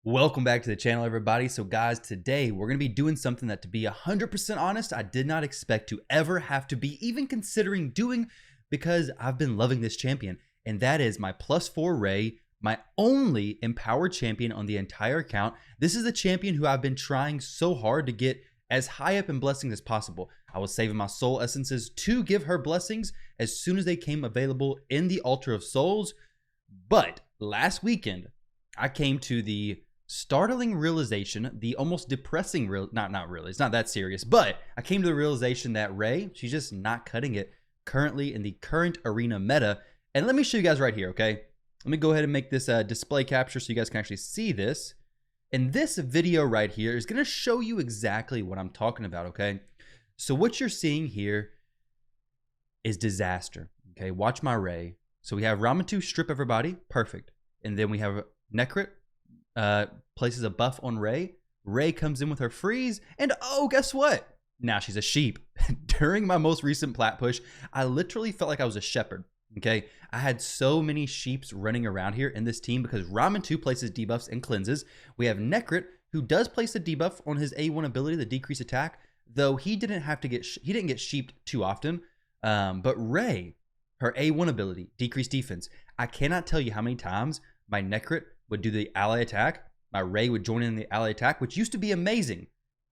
Welcome back to the channel, everybody. So guys, today we're going to be doing something that, to be 100% honest, I did not expect to ever have to be even considering doing, because I've been loving this champion, and that is my +4 Ray, my only empowered champion on the entire account. This is a champion who I've been trying so hard to get as high up in blessings as possible. I was saving my soul essences to give her blessings as soon as they came available in the Altar of Souls. But last weekend, I came to the startling realization, the almost depressing not really, it's not that serious, but I came to the realization that Ray, she's just not cutting it currently in the current arena meta. And let me show you guys right here, okay? Let me go ahead and make this display capture so you guys can actually see this. And this video right here is going to show you exactly what I'm talking about, okay? So what you're seeing here is disaster, okay? Watch my Ray. So we have Ramatu strip everybody, perfect. And then we have Necrit places a buff on Ray. Ray comes in with her freeze, and oh, guess what? Now she's a sheep. During my most recent plat push, I literally felt like I was a shepherd. Okay, I had so many sheeps running around here in this team because Ramen 2 places debuffs and cleanses. We have Necrit, who does place a debuff on his A1 ability, the decrease attack, though he didn't get sheeped too often. But Ray, her A1 ability, decrease defense. I cannot tell you how many times my Necrit would do the ally attack. My Ray would join in the ally attack, which used to be amazing.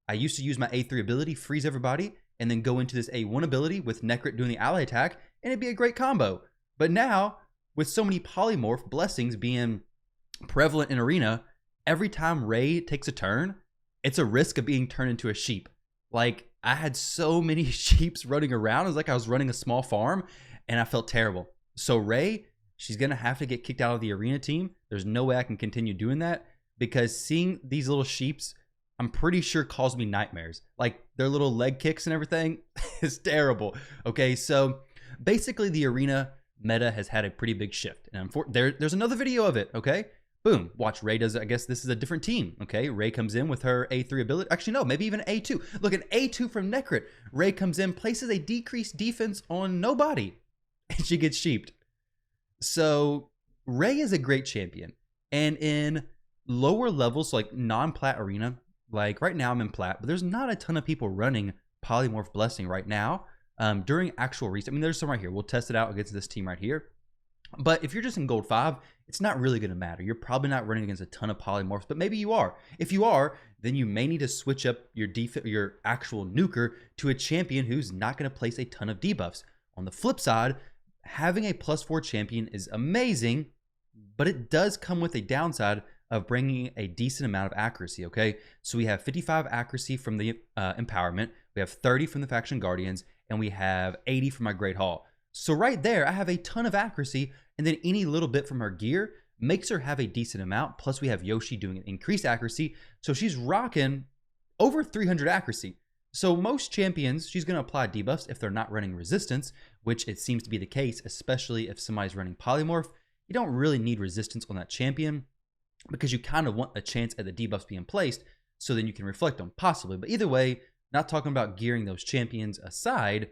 I used to use my A3 ability, freeze everybody, and then go into this A1 ability with Necrit doing the ally attack, and it'd be a great combo. But now, with so many polymorph blessings being prevalent in arena, every time Ray takes a turn, it's a risk of being turned into a sheep. Like, I had so many sheeps running around. It was like I was running a small farm, and I felt terrible. So Ray, she's going to have to get kicked out of the arena team. There's no way I can continue doing that, because seeing these little sheeps, I'm pretty sure caused me nightmares. Like, their little leg kicks and everything is terrible. Okay, so basically the arena meta has had a pretty big shift. And there's another video of it, okay? Boom, watch Ray does it. I guess this is a different team, okay? Ray comes in with her A3 ability. Actually, no, maybe even A2. Look, an A2 from Necrit. Ray comes in, places a decreased defense on nobody, and she gets sheeped. So Ray is a great champion. And in lower levels, like non-plat arena, like right now I'm in plat, but there's not a ton of people running polymorph blessing right now. During actual reset, I mean, there's some right here. We'll test it out against this team right here. But if you're just in gold 5, it's not really going to matter. You're probably not running against a ton of polymorphs, but maybe you are. If you are, then you may need to switch up your actual nuker to a champion who's not going to place a ton of debuffs. On the flip side, having a +4 champion is amazing, but it does come with a downside of bringing a decent amount of accuracy, okay? So we have 55 accuracy from the empowerment, we have 30 from the faction guardians, and we have 80 from my Great Hall. So right there, I have a ton of accuracy, and then any little bit from her gear makes her have a decent amount. Plus we have Yoshi doing an increased accuracy, so she's rocking over 300 accuracy. So most champions, she's gonna apply debuffs if they're not running resistance, which it seems to be the case, especially if somebody's running polymorph. You don't really need resistance on that champion, because you kind of want a chance at the debuffs being placed, so then you can reflect on possibly. But either way, not talking about gearing those champions aside,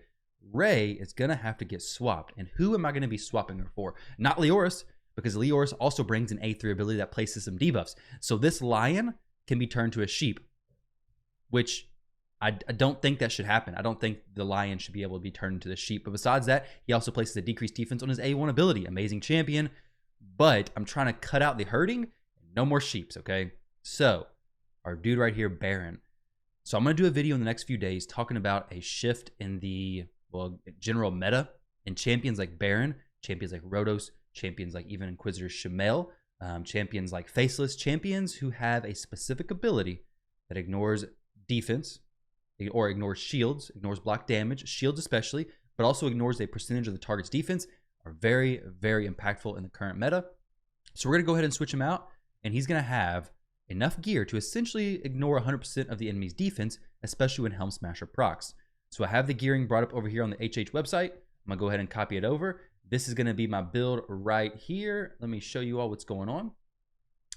Ray is going to have to get swapped. And who am I going to be swapping her for? Not Leoris, because Leoris also brings an A3 ability that places some debuffs. So this lion can be turned to a sheep, which I don't think that should happen. I don't think the lion should be able to be turned into the sheep. But besides that, he also places a decreased defense on his A1 ability. Amazing champion. But I'm trying to cut out the herding. No more sheeps, okay? So our dude right here, Baron. So I'm going to do a video in the next few days talking about a shift in the, well, general meta, and champions like Baron, champions like Rotos, champions like even Inquisitor Shamel, champions like Faceless, champions who have a specific ability that ignores defense or ignores shields, ignores block damage, shields especially, but also ignores a percentage of the target's defense, are very, very impactful in the current meta. So we're going to go ahead and switch him out, and he's going to have enough gear to essentially ignore 100% of the enemy's defense, especially when Helm Smasher procs. So I have the gearing brought up over here on the HH website. I'm going to go ahead and copy it over. This is going to be my build right here. Let me show you all what's going on.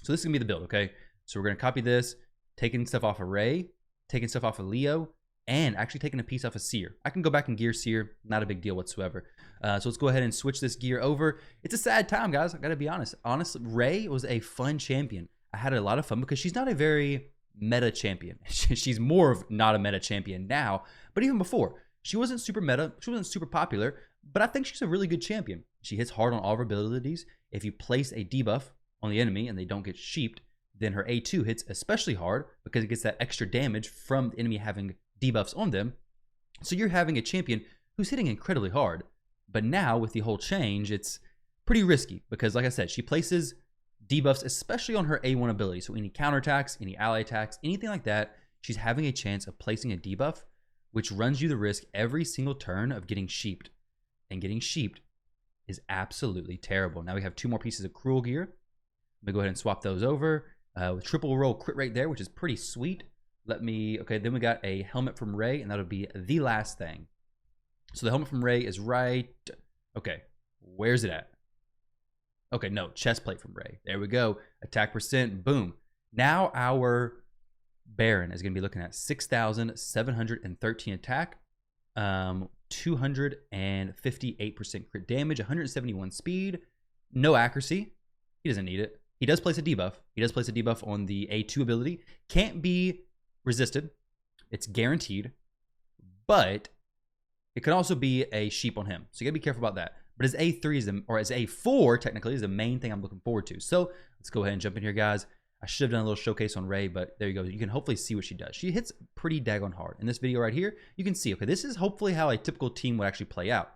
So this is going to be the build, okay? So we're going to copy this, taking stuff off of Ray, taking stuff off of Leo, and actually taking a piece off of Seer. I can go back and gear Seer, not a big deal whatsoever. So let's go ahead and switch this gear over. It's a sad time, guys. I got to be honest. Honestly, Ray was a fun champion. I had a lot of fun because she's not a very meta champion. She's more of not a meta champion now, but even before, she wasn't super meta. She wasn't super popular, but I think she's a really good champion. She hits hard on all of her abilities. If you place a debuff on the enemy and they don't get sheeped, then her A2 hits especially hard because it gets that extra damage from the enemy having debuffs on them. So you're having a champion who's hitting incredibly hard. But now with the whole change, it's pretty risky because, like I said, she places debuffs, especially on her A1 ability. So any counterattacks, any ally attacks, anything like that, she's having a chance of placing a debuff, which runs you the risk every single turn of getting sheeped. And getting sheeped is absolutely terrible. Now we have 2 more pieces of cruel gear. Let me go ahead and swap those over with triple roll crit rate there, which is pretty sweet. Okay, then we got a helmet from Ray, and that'll be the last thing. So the helmet from Ray is right. Okay, where's it at? Okay, no, chest plate from Ray. There we go. Attack percent, boom. Now our Baron is going to be looking at 6,713 attack, 258% crit damage, 171 speed, no accuracy. He doesn't need it. He does place a debuff. He does place a debuff on the A2 ability. Can't be resisted. It's guaranteed. But it could also be a sheep on him. So you got to be careful about that. But his A3 or his A4 technically is the main thing I'm looking forward to. So let's go ahead and jump in here, guys. I should have done a little showcase on Ray, but there you go. You can hopefully see what she does. She hits pretty daggone hard. In this video right here, you can see, okay, this is hopefully how a typical team would actually play out.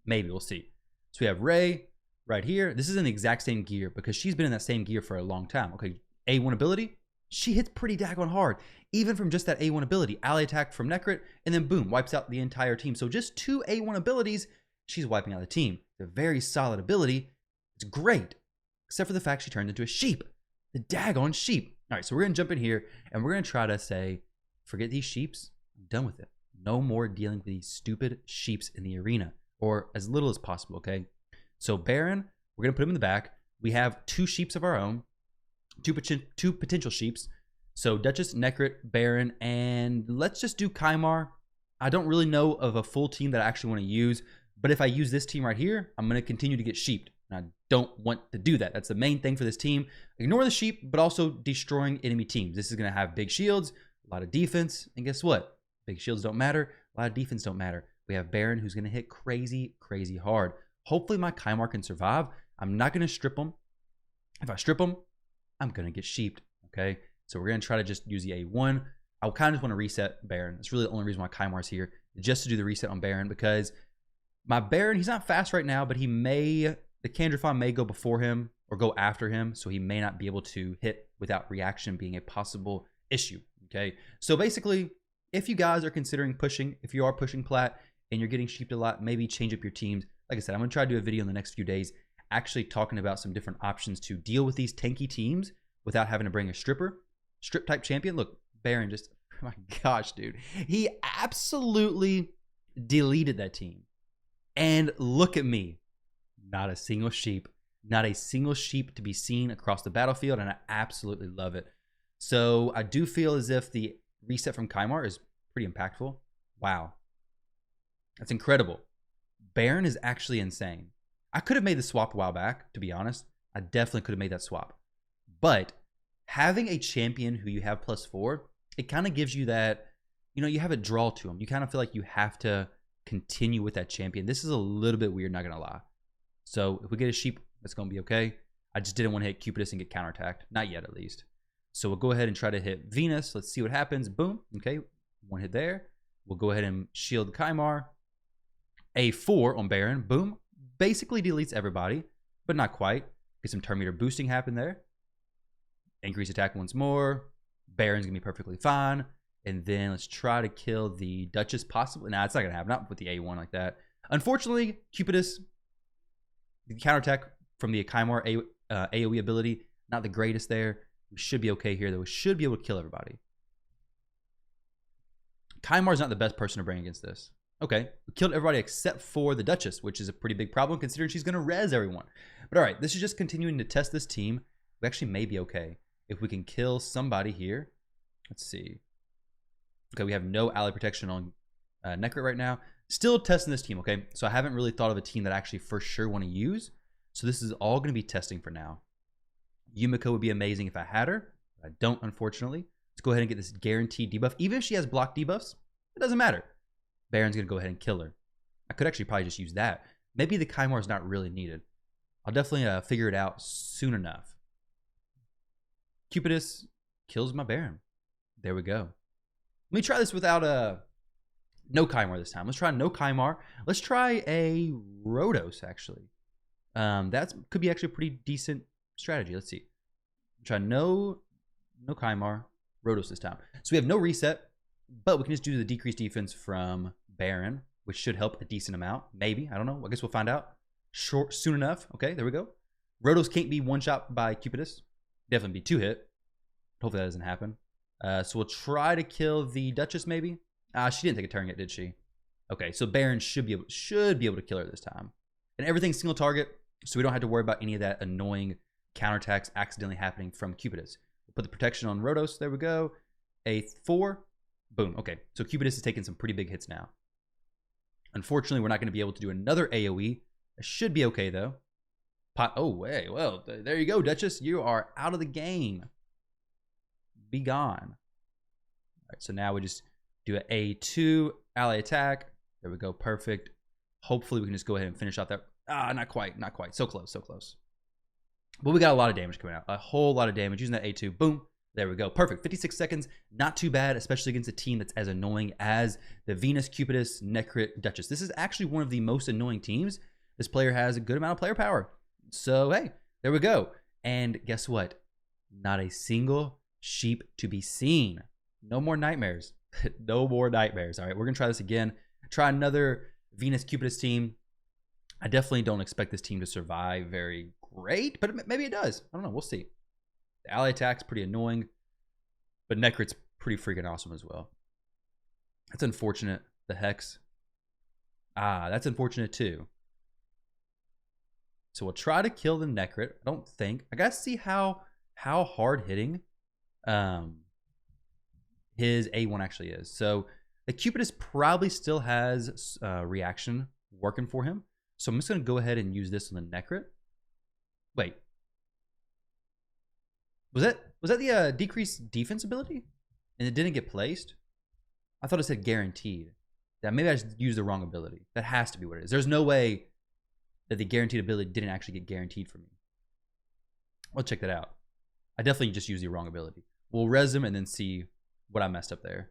Maybe, we'll see. So we have Ray right here. This is in the exact same gear because she's been in that same gear for a long time. Okay, A1 ability, she hits pretty daggone hard. Even from just that A1 ability, ally attack from Necrit, and then boom, wipes out the entire team. So just 2 A1 abilities, she's wiping out the team. It's a very solid ability. It's great, except for the fact she turns into a sheep. The daggone sheep. All right, so we're going to jump in here, and we're going to try to say, forget these sheeps. I'm done with it. No more dealing with these stupid sheeps in the arena, or as little as possible, okay? So Baron, we're going to put him in the back. We have 2 sheeps of our own, two potential sheeps. So Duchess, Necrit, Baron, and let's just do Kymar. I don't really know of a full team that I actually want to use, but if I use this team right here, I'm going to continue to get sheeped. And I don't want to do that. That's the main thing for this team. Ignore the sheep, but also destroying enemy teams. This is going to have big shields, a lot of defense, and guess what? Big shields don't matter. A lot of defense don't matter. We have Baron who's going to hit crazy, crazy hard. Hopefully my Kymar can survive. I'm not going to strip him. If I strip him, I'm going to get sheeped, okay? So we're going to try to just use the A1. I kind of just want to reset Baron. That's really the only reason why Kymar's here, just to do the reset on Baron, because my Baron, he's not fast right now, but he may, the Candrifon may go before him or go after him, so he may not be able to hit without reaction being a possible issue, okay? So basically, if you guys are considering pushing, if you are pushing plat and you're getting sheeped a lot, maybe change up your teams. Like I said, I'm going to try to do a video in the next few days actually talking about some different options to deal with these tanky teams without having to bring a strip type champion. Look, Baron just, oh my gosh, dude. He absolutely deleted that team. And look at me. Not a single sheep. Not a single sheep to be seen across the battlefield, and I absolutely love it. So I do feel as if the reset from Kymar is pretty impactful. Wow. That's incredible. Baron is actually insane. I could have made the swap a while back, to be honest. I definitely could have made that swap. But having a champion who you have +4, it kind of gives you that, you know, you have a draw to him. You kind of feel like you have to continue with that champion. This is a little bit weird, not going to lie. So if we get a sheep, that's going to be okay. I just didn't want to hit Cupidus and get counterattacked. Not yet, at least. So we'll go ahead and try to hit Venus. Let's see what happens. Boom. Okay. 1 hit there. We'll go ahead and shield Kymar. A4 on Baron. Boom. Basically deletes everybody, but not quite. Get some turn meter boosting happen there. Increase attack once more. Baron's going to be perfectly fine. And then let's try to kill the Duchess possibly. Nah, it's not going to happen. Not with the A1 like that. Unfortunately, Cupidus, the counterattack from the Kymar AoE ability, not the greatest there. We should be okay here, though. We should be able to kill everybody. Kymar's not the best person to bring against this. Okay, we killed everybody except for the Duchess, which is a pretty big problem considering she's going to res everyone. But all right, this is just continuing to test this team. We actually may be okay if we can kill somebody here. Let's see. Okay, we have no ally protection on Necrit right now. Still testing this team, okay? So I haven't really thought of a team that I actually for sure want to use. So this is all going to be testing for now. Yumiko would be amazing if I had her. I don't, unfortunately. Let's go ahead and get this guaranteed debuff. Even if she has block debuffs, it doesn't matter. Baron's going to go ahead and kill her. I could actually probably just use that. Maybe the Kymar is not really needed. I'll definitely figure it out soon enough. Cupidus kills my Baron. There we go. Let me try this without no Kymar this time. Let's try no Kymar. Let's try a Rhodos, actually. That could be actually a pretty decent strategy. Let's see. Try no Kymar, Rhodos this time. So we have no reset, but we can just do the decreased defense from Baron, which should help a decent amount. Maybe. I don't know. I guess we'll find out soon enough. Okay, there we go. Rhodos can't be one-shot by Cupidus. Definitely be two-hit. Hopefully that doesn't happen. So we'll try to kill the Duchess, maybe. She didn't take a turn yet, did she? Okay, so Baron should be able to kill her this time. And everything's single target, so we don't have to worry about any of that annoying counterattacks accidentally happening from Cupidus. We'll put the protection on Rhodos. There we go. A 4. Boom. Okay, so Cupidus is taking some pretty big hits now. Unfortunately, we're not going to be able to do another AoE. It should be okay, though. Oh, wait. Well, there you go, Duchess. You are out of the game. Be gone. All right, so now we just do an A2 ally attack. There we go. Perfect. Hopefully, we can just go ahead and finish off that. Not quite. Not quite. So close. So close. But we got a lot of damage coming out. A whole lot of damage using that A2. Boom. There we go. Perfect. 56 seconds. Not too bad, especially against a team that's as annoying as the Venus, Cupidus, Necrit, Duchess. This is actually one of the most annoying teams. This player has a good amount of player power. So, hey, there we go. And guess what? Not a single sheep to be seen. No more nightmares. No more nightmares. All right, we're going to try this again. Try another Venus, Cupidus team. I definitely don't expect this team to survive very great, but maybe it does. I don't know. We'll see. The ally attack's pretty annoying, but Necrit's pretty freaking awesome as well. That's unfortunate. The Hex. That's unfortunate too. So we'll try to kill the Necrit. I don't think. I gotta see how hard hitting his A1 actually is. So the Cupidus probably still has reaction working for him. So I'm just gonna go ahead and use this on the Necrit. Wait. Was that the decreased defense ability? And it didn't get placed? I thought it said guaranteed. Yeah, maybe I just used the wrong ability. That has to be what it is. There's no way that the guaranteed ability didn't actually get guaranteed for me. I'll check that out. I definitely just used the wrong ability. We'll res them and then see what I messed up there.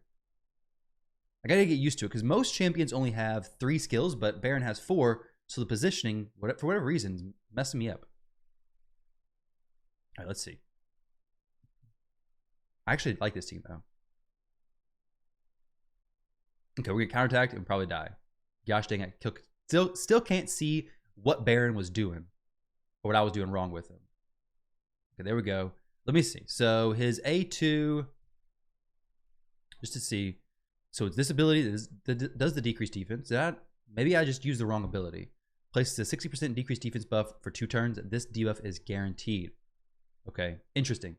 I gotta get used to it because most champions only have 3 skills, but Baron has 4. So the positioning, for whatever reason, is messing me up. All right, let's see. I actually like this team though. Okay, we're gonna counterattack and probably die. Gosh dang it! Still can't see what Baron was doing or what I was doing wrong with him. Okay, there we go. Let me see. So his A2, just to see. So it's this ability that does the decreased defense. Maybe I just used the wrong ability. Places a 60% decreased defense buff for 2 turns. This debuff is guaranteed. Okay, interesting.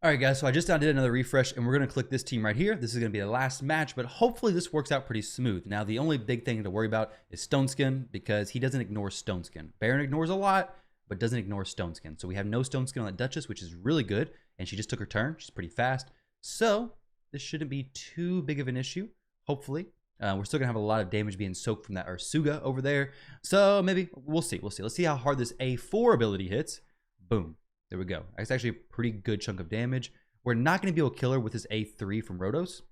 All right, guys, so I just did another refresh, and we're going to click this team right here. This is going to be the last match, but hopefully this works out pretty smooth. Now, the only big thing to worry about is Stoneskin, because he doesn't ignore Stoneskin. Baron ignores a lot, but doesn't ignore Stoneskin. So we have no Stoneskin on that Duchess, which is really good, and she just took her turn. She's pretty fast. So this shouldn't be too big of an issue, hopefully. We're still going to have a lot of damage being soaked from that Ursuga over there. So maybe we'll see. We'll see. Let's see how hard this A4 ability hits. Boom. There we go. That's actually a pretty good chunk of damage. We're not going to be able to kill her with this A3 from Rhodos,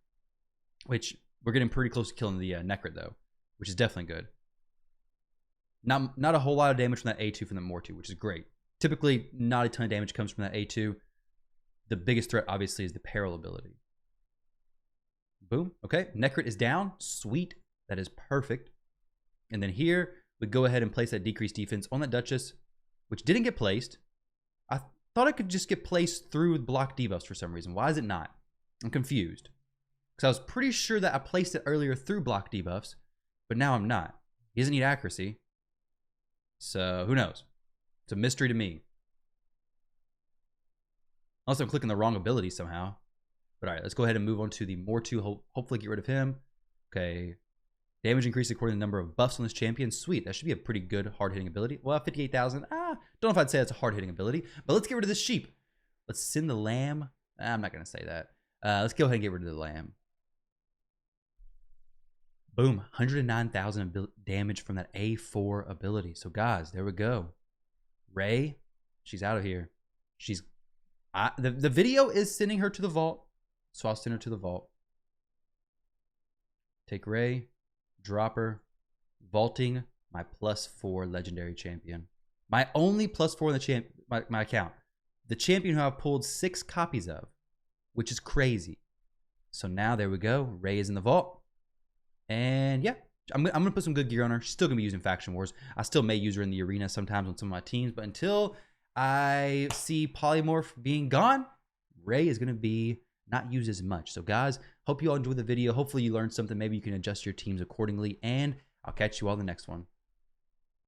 which we're getting pretty close to killing the Necrit, though, which is definitely good. Not a whole lot of damage from that A2 from the Mortu, which is great. Typically, not a ton of damage comes from that A2. The biggest threat, obviously, is the Peril ability. Boom. Okay. Necrit is down. Sweet. That is perfect. And then here, we go ahead and place that decreased defense on that Duchess, which didn't get placed. I thought it could just get placed through block debuffs for some reason. Why is it not? I'm confused. Because I was pretty sure that I placed it earlier through block debuffs, but now I'm not. He doesn't need accuracy. So who knows? It's a mystery to me. Unless I'm clicking the wrong ability somehow. But all right, let's go ahead and move on to the Mortu. Hopefully get rid of him. Okay. Damage increase according to the number of buffs on this champion. Sweet. That should be a pretty good hard-hitting ability. Well, 58,000. Don't know if I'd say that's a hard-hitting ability. But let's get rid of this sheep. Let's send the lamb. I'm not going to say that. Let's go ahead and get rid of the lamb. Boom. 109,000 damage from that A4 ability. So, guys, there we go. Ray, she's out of here. The video is sending her to the vault. So I'll send her to the vault. Take Ray, drop her, vaulting my +4 legendary champion. My only +4 in the my account. The champion who I've pulled 6 copies of, which is crazy. So now there we go. Ray is in the vault. And yeah, I'm going to put some good gear on her. She's still going to be using Faction Wars. I still may use her in the arena sometimes on some of my teams. But until I see Polymorph being gone, Ray is going to be not used as much. So guys, hope you all enjoyed the video. Hopefully you learned something. Maybe you can adjust your teams accordingly. And I'll catch you all in the next one.